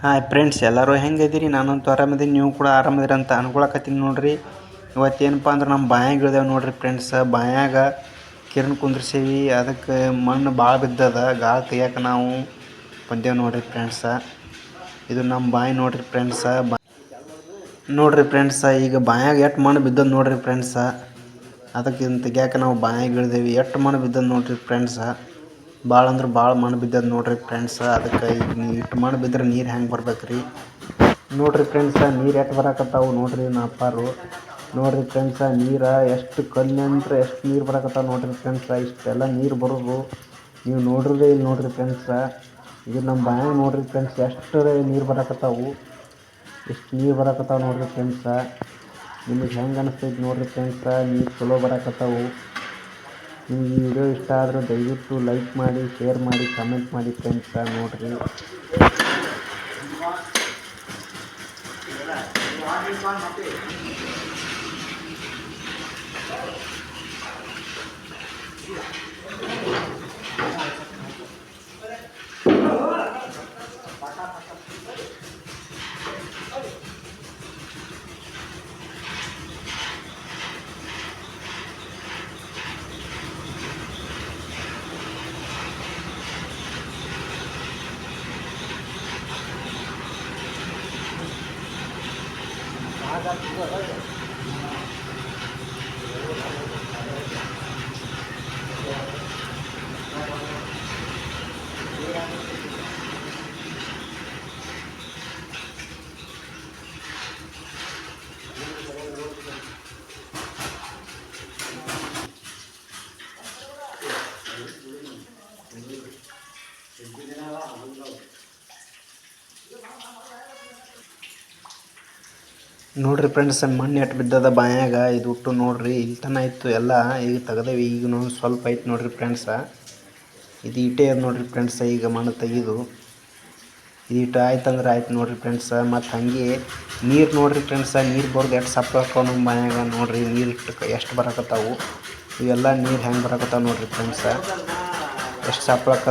Hi friends, ಎಲ್ಲರೂ ಹೆಂಗಿದ್ದೀರಿ? ನಾನಂತೂ ಆರಾಮಿದ್ದೀನಿ, ನೀವು ಕೂಡ ಆರಾಮಿದ್ದೀರಿ ಅಂತ ಅನ್ಕೊಳಕತ್ತೀನಿ ನೋಡ್ರಿ. ಇವತ್ತೇನಪ್ಪ ಅಂದ್ರೆ ನಮ್ಮ ಬಾಯಾಗ ಇಳಿದೇವೆ ನೋಡ್ರಿ ಫ್ರೆಂಡ್ಸ್. ಬಾಯಾಗ ಕಿರಣ್ ಕುಂದ್ರಿಸೀವಿ, ಅದಕ್ಕೆ ಮಣ್ಣು ಭಾಳ ಬಿದ್ದದ. ಗಾಳ ತೆಗಿಯಕ್ಕೆ ನಾವು ಬಂದೇವು ನೋಡ್ರಿ ಫ್ರೆಂಡ್ಸ. ಇದು ನಮ್ಮ ಬಾಯಿ ನೋಡ್ರಿ ಫ್ರೆಂಡ್ಸ. ನೋಡ್ರಿ ಫ್ರೆಂಡ್ಸ, ಈಗ ಬಾಯಾಗ ಎಷ್ಟು ಮಣ್ಣು ಬಿದ್ದದ ನೋಡ್ರಿ ಫ್ರೆಂಡ್ಸ. ಅದಕ್ಕೆ ಇದನ್ನು ತೆಗಿಯಕ್ಕೆ ನಾವು ಬಾಯಾಗ ಇಳಿದೇವಿ. ಎಷ್ಟು ಮಣ್ಣು ಬಿದ್ದದ ನೋಡ್ರಿ ಫ್ರೆಂಡ್ಸ. ಭಾಳ ಅಂದ್ರೆ ಭಾಳ ಮಣ್ಣು ಬಿದ್ದದ ನೋಡ್ರಿ ಫ್ರೆಂಡ್ಸ. ಅದಕ್ಕೆ ಈಗ ಇಷ್ಟು ಮಣ್ಣು ಬಿದ್ದರೆ ನೀರು ಹೆಂಗೆ ಬರ್ಬೇಕ್ರಿ? ನೋಡ್ರಿ ಫ್ರೆಂಡ್ಸ, ನೀರು ಎಷ್ಟು ಬರಾಕತ್ತಾವು ನೋಡ್ರಿ ಅಪ್ಪಾರು. ನೋಡ್ರಿ ಫ್ರೆಂಡ್ಸ, ನೀರು ಎಷ್ಟು ಕಲ್ಲಿನಂತ್ರ ಎಷ್ಟು ನೀರು ಬರಾಕತ್ತಾವ ನೋಡ್ರಿ ಫ್ರೆಂಡ್ಸ. ಇಷ್ಟೆಲ್ಲ ನೀರು ಬರೋದು ನೀವು ನೋಡ್ರಿ ನೋಡ್ರಿ ಫ್ರೆಂಡ್ಸ. ಇದು ನಮ್ಮ ಬಾಯಾಗ ನೋಡ್ರಿ ಫ್ರೆಂಡ್ಸ್, ಎಷ್ಟು ನೀರು ಬರಾಕತ್ತಾವು. ಎಷ್ಟು ನೀರು ಬರಾಕತ್ತಾವ ನೋಡ್ರಿ ಫ್ರೆಂಡ್ಸ. ನಿಮಗೆ ಹೆಂಗೆ ಅನಿಸ್ತೈತಿ ನೋಡ್ರಿ ಫ್ರೆಂಡ್ಸ. ನೀರು ಚಲೋ ಬರಾಕತ್ತಾವು. ನಿಮ್ಗೆ ಈ ವಿಡಿಯೋ ಇಷ್ಟ ಆದರೆ ದಯವಿಟ್ಟು ಲೈಕ್ ಮಾಡಿ, ಶೇರ್ ಮಾಡಿ, ಕಮೆಂಟ್ ಮಾಡಿ ಫ್ರೆಂಡ್ಸ. ನೋಡ್ರಿ ನೋಡ್ರಿ ಫ್ರೆಂಡ್ಸ್, ಮಣ್ಣು ಎಷ್ಟು ಬಿದ್ದದ ಬಾಯಾಗ. ಇದು ಉಟ್ಟು ನೋಡ್ರಿ, ಇಲ್ಲಿ ತನ ಇತ್ತು ಎಲ್ಲ. ಈಗ ತೆಗ್ದೇವಿ. ಈಗ ಸ್ವಲ್ಪ ಐತೆ ನೋಡ್ರಿ ಫ್ರೆಂಡ್ಸ. ಇದು ಇಟೇ ಅದು ನೋಡ್ರಿ ಫ್ರೆಂಡ್ಸ. ಈಗ ಮಣ್ಣು ತೆಗೆದು ಇದು ಇಟ್ಟು ಆಯ್ತಂದ್ರೆ ಆಯ್ತು ನೋಡ್ರಿ ಫ್ರೆಂಡ್ಸ. ಮತ್ತು ಹಾಗೆ ನೀರು ನೋಡ್ರಿ ಫ್ರೆಂಡ್ಸ. ನೀರು ಬರೋದು ಎಷ್ಟು ಸಪ್ಲಕ್ಕವ ನಮ್ಮ ಬಾಯಾಗ ನೋಡ್ರಿ. ನೀರು ಎಷ್ಟು ಬರಾಕತ್ತಾವು. ಇವೆಲ್ಲ ನೀರು ಹೆಂಗೆ ಬರಾಕತ್ತಾವ ನೋಡ್ರಿ ಫ್ರೆಂಡ್ಸ. ಎಷ್ಟು ಸಪ್ಲಕ್ಕ